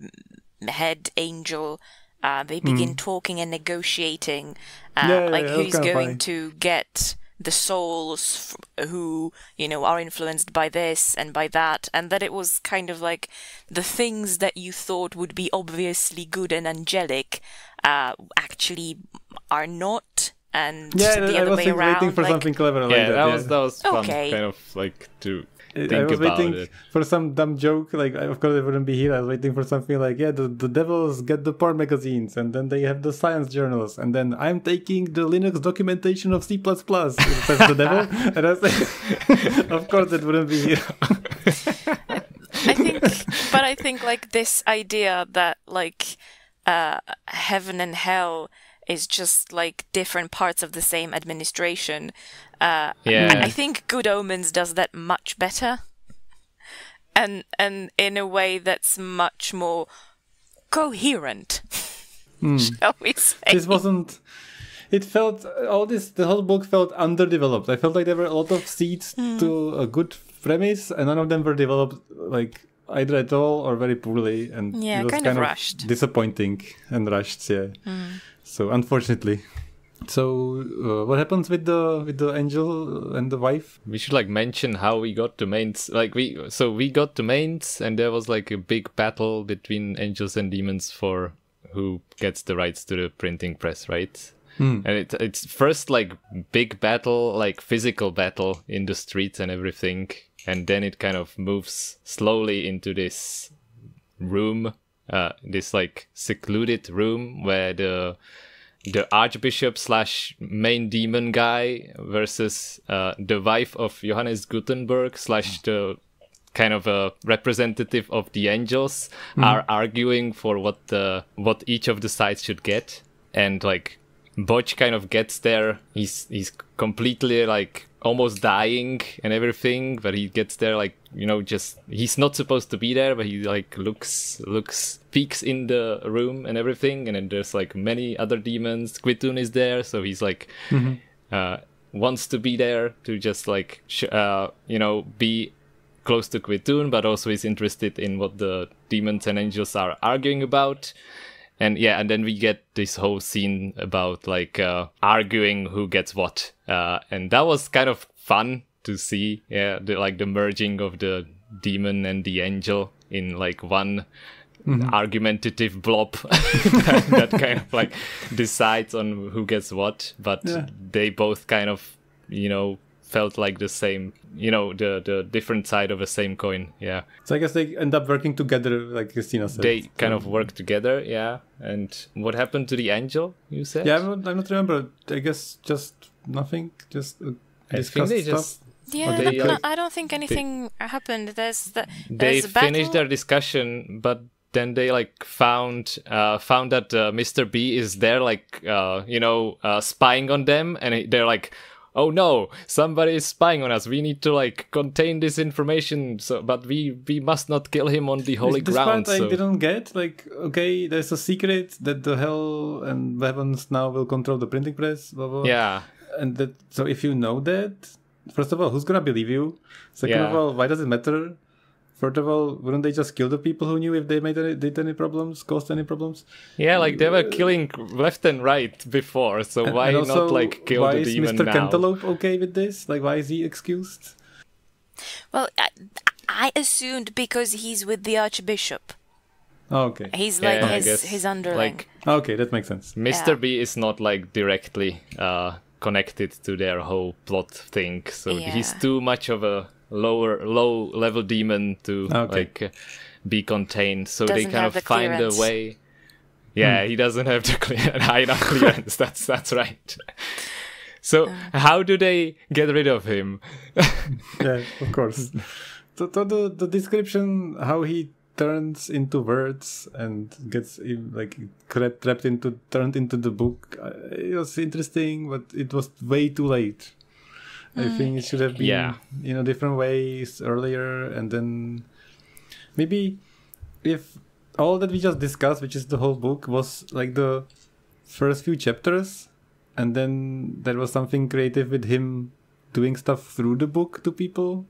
head angel they begin talking and negotiating who's going to get the souls who, are influenced by this and by that, and that it was kind of like the things that you thought would be obviously good and angelic actually are not, and the other way around. I was waiting for something clever like that. That was fun, kind of like to think I was about waiting it. for some dumb joke, like, of course I wouldn't be here. I was waiting for something like, the devils get the porn magazines, and then they have the science journals, and then I'm taking the Linux documentation of C++. That's the devil. And I was like, of course that wouldn't be here. I think like this idea that like heaven and hell is just like different parts of the same administration. I think Good Omens does that much better, and in a way that's much more coherent. Shall we say? This wasn't. It felt the whole book felt underdeveloped. I felt like there were a lot of seeds to a good premise, and none of them were developed like either at all or very poorly, and it was kind of rushed, disappointing and rushed. Yeah. So unfortunately. So what happens with the angel and the wife? We should like mention how we got to Mainz. Like we got to Mainz, and there was like a big battle between angels and demons for who gets the rights to the printing press, right? And it's first like big battle, like physical battle in the streets and everything, and then it kind of moves slowly into this room, this like secluded room where the archbishop / main demon guy versus the wife of Johannes Gutenberg / the kind of a representative of the angels are arguing for what each of the sides should get. And like Botch kind of gets there. He's completely like almost dying and everything, but he gets there like, you know, just he's not supposed to be there, but he like peeks in the room and everything, and then there's like many other demons. Quitun is there, so he's like wants to be there to just like you know, be close to Quitun, but also is interested in what the demons and angels are arguing about. And yeah, and then we get this whole scene about like arguing who gets what, and that was kind of fun to see. Yeah, the merging of the demon and the angel in like one argumentative blob that kind of like decides on who gets what, but they both kind of, you know, felt like the same, you know, the different side of the same coin. Yeah. So I guess they end up working together, like Christina said. They kind of work together, yeah. And what happened to the angel, you said? Yeah, I'm not remember. I guess just nothing. Just discuss stuff. Yeah, I don't think anything happened. They finished their discussion, but then they like found that Mr. B is there, like you know, spying on them, and they're like, oh no, somebody is spying on us. We need to like contain this information. So, but we must not kill him on the holy ground. This part I didn't get. Like, okay, there's a secret that the hell and heavens now will control the printing press. Blah, blah. Yeah, and that. So if you know that, first of all, who's gonna believe you? Second of all, why does it matter? Third of all, wouldn't they just kill the people who knew if they did any problems, caused any problems? Yeah, like they were killing left and right before, so why also, not like kill the demon now? Why is Mr. Cantaloupe okay with this? Like, why is he excused? Well, I assumed because he's with the Archbishop. Oh, okay. He's like his underling. Like, okay, that makes sense. Mr. B is not like directly connected to their whole plot thing, so he's too much of a low level demon to like be contained, so they kind of find a way. Yeah, he doesn't have the high enough clearance. That's right. So how do they get rid of him? Yeah, of course. So the description how he turns into words and gets like turned into the book, it was interesting, but it was way too late. I think it should have been in different ways earlier, and then maybe if all that we just discussed, which is the whole book, was like the first few chapters, and then there was something creative with him doing stuff through the book to people,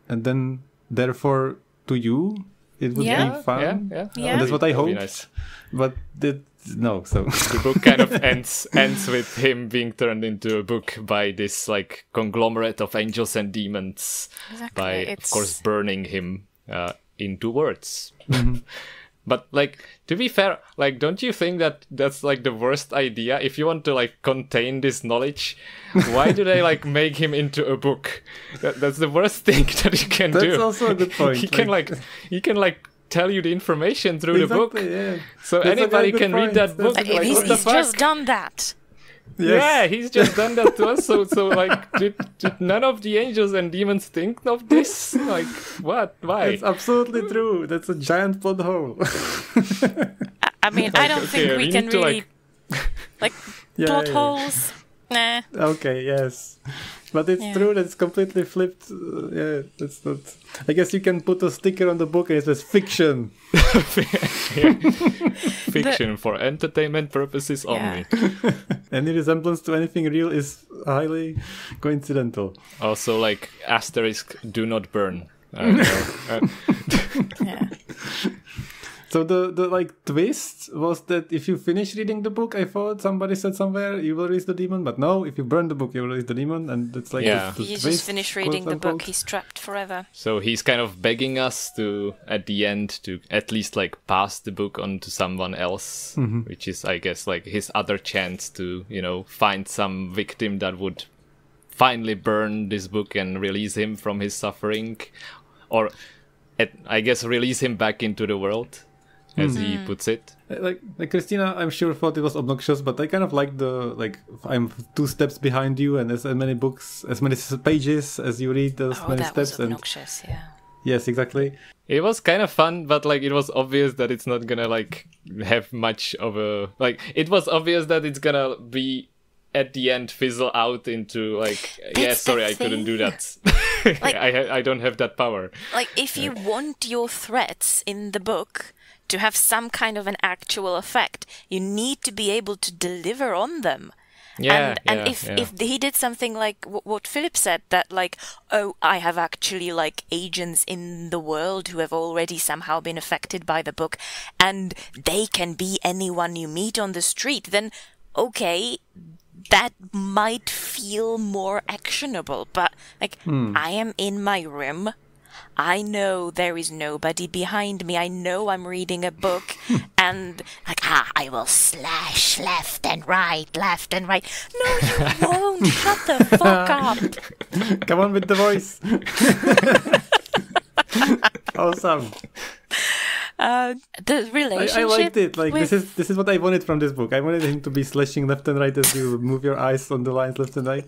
and then therefore to you, it would be fun. Yeah. That's what I hoped. Nice. But no, so the book kind of ends with him being turned into a book by this like conglomerate of angels and demons, by of course burning him into words. But like, to be fair, like, don't you think that that's like the worst idea? If you want to like contain this knowledge, why do they like make him into a book? That's the worst thing that you can do. That's also a good point. He can tell you the information through the book. Yeah. So that's anybody can read that book. Like, he's just done that. Yes. Yeah, he's just done that to us. So like, did none of the angels and demons think of this? Like, what? Why? It's absolutely true. That's a giant plot hole. I mean, I don't think we can really plot holes. Nah. Okay, yes. But it's true that it's completely flipped. That's not. I guess you can put a sticker on the book and it says fiction. Fiction for entertainment purposes only. Any resemblance to anything real is highly coincidental. Also, like, asterisk, do not burn. I don't know. Yeah. So the like twist was that if you finish reading the book, I thought somebody said somewhere you will release the demon, but no, if you burn the book, you will release the demon, and it's like Yeah. the You twist, just finish reading quote, the book, unquote. he's trapped forever. So he's kind of begging us to, at the end, to at least like pass the book on to someone else, which is, I guess, like his other chance to, find some victim that would finally burn this book and release him from his suffering, or I guess release him back into the world, as he puts it. Like Christina, I'm sure thought it was obnoxious, but I kind of like I'm 2 steps behind you, and as many books, as many pages as you read, those many that steps. was obnoxious, yeah. Yes, exactly. It was kind of fun, but like it was obvious that it's not gonna like have much of a like. It was obvious that it's gonna be at the end fizzle out into like, yeah, sorry, I couldn't do that. Like, I don't have that power. Like, if you want your threats in the book to have some kind of an actual effect, you need to be able to deliver on them. And if he did something like what Philip said, that like, oh, I have actually like agents in the world who have already somehow been affected by the book, and they can be anyone you meet on the street, then okay, that might feel more actionable. But like, I am in my room. I know there is nobody behind me. I know I'm reading a book, and like, I will slash left and right. No, you won't. Shut the fuck up. Come on with the voice. Awesome. The relationship. I liked it. Like with... this is what I wanted from this book. I wanted him to be slashing left and right as you move your eyes on the lines left and right.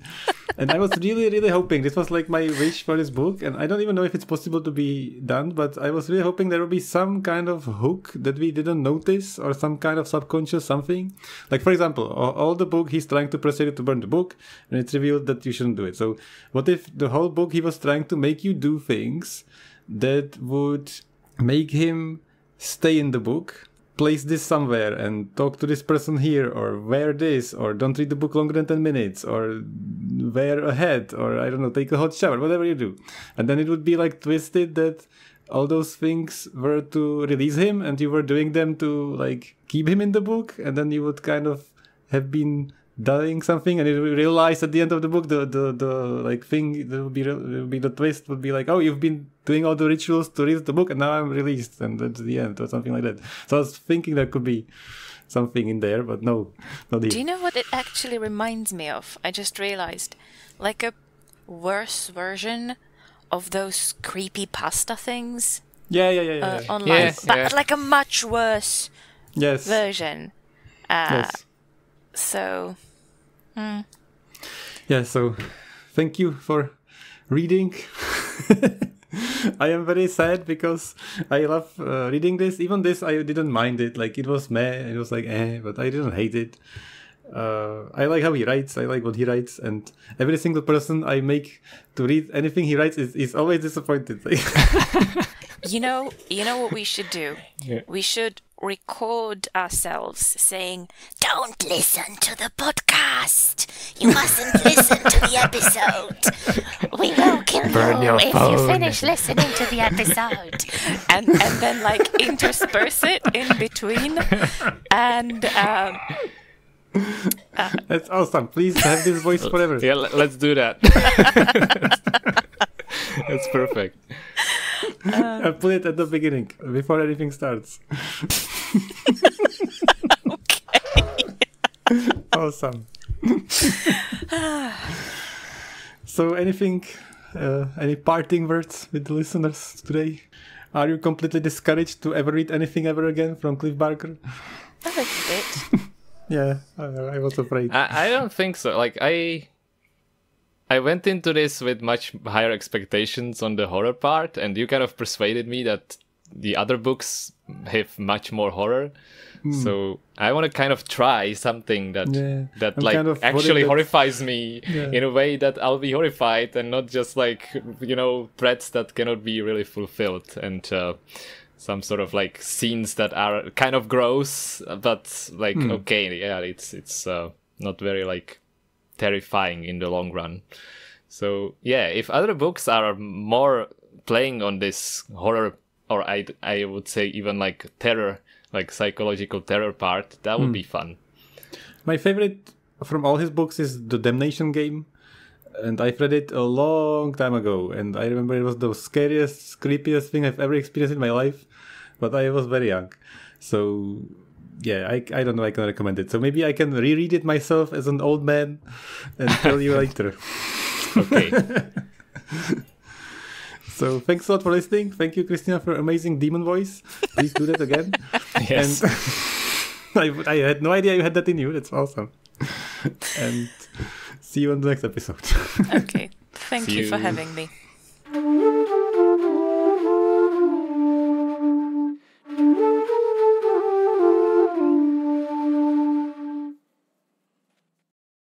And I was really, really hoping this was like my wish for this book. And I don't even know if it's possible to be done, but I was really hoping there would be some kind of hook that we didn't notice, or some kind of subconscious something. Like, for example, all the book he's trying to persuade you to burn the book, and it's revealed that you shouldn't do it. So what if the whole book he was trying to make you do things that would make him stay in the book, place this somewhere and talk to this person here, or wear this, or don't read the book longer than 10 minutes, or wear a hat, or I don't know, take a hot shower, whatever you do. And then it would be like twisted that all those things were to release him, and you were doing them to like keep him in the book, and then you would kind of have been doing something, and you realize at the end of the book the like thing that would be the twist would be like, oh, you've been doing all the rituals to read the book, and now I'm released, and that's the end, or something like that. So I was thinking there could be something in there, but no, not here. Do you know what it actually reminds me of? I just realized, like a worse version of those creepy pasta things. Yeah. Online, but like a much worse version. Yes. So. Yeah, so thank you for reading. I am very sad because I love reading this. Even this, I didn't mind it. Like, it was meh, it was like but I didn't hate it. I like how he writes. I like what he writes, and every single person I make to read anything he writes is always disappointed. You know what we should do? Yeah. We should record ourselves saying, "Don't listen to the podcast. You mustn't listen to the episode. We will kill Burn you your if phone." you finish listening to the episode." And then like intersperse it in between. And That's awesome. Please have this voice forever. Yeah, let's do that. That's perfect. I'll put it at the beginning before anything starts. okay. Awesome. So anything, any parting words with the listeners today? Are you completely discouraged to ever read anything ever again from Clive Barker? A little bit. Yeah, I was afraid. I don't think so. Like, I went into this with much higher expectations on the horror part, and you kind of persuaded me that the other books have much more horror. So I want to kind of try something that I'm like kind of actually worried that- horrifies me in a way that I'll be horrified, and not just like, threats that cannot be really fulfilled, and some sort of like scenes that are kind of gross, but like it's not very like terrifying in the long run. So yeah, if other books are more playing on this horror, or I would say even like terror, like psychological terror part, that would be fun. My favorite from all his books is The Damnation Game. And I've read it a long time ago. And I remember it was the scariest, creepiest thing I've ever experienced in my life. But I was very young. So, yeah, I don't know, I can recommend it. So maybe I can reread it myself as an old man and tell you later. Okay. So thanks a lot for listening. Thank you, Christina, for amazing demon voice. Please do that again. Yes. And I had no idea you had that in you. That's awesome. And see you on the next episode. Okay. Thank you for having me.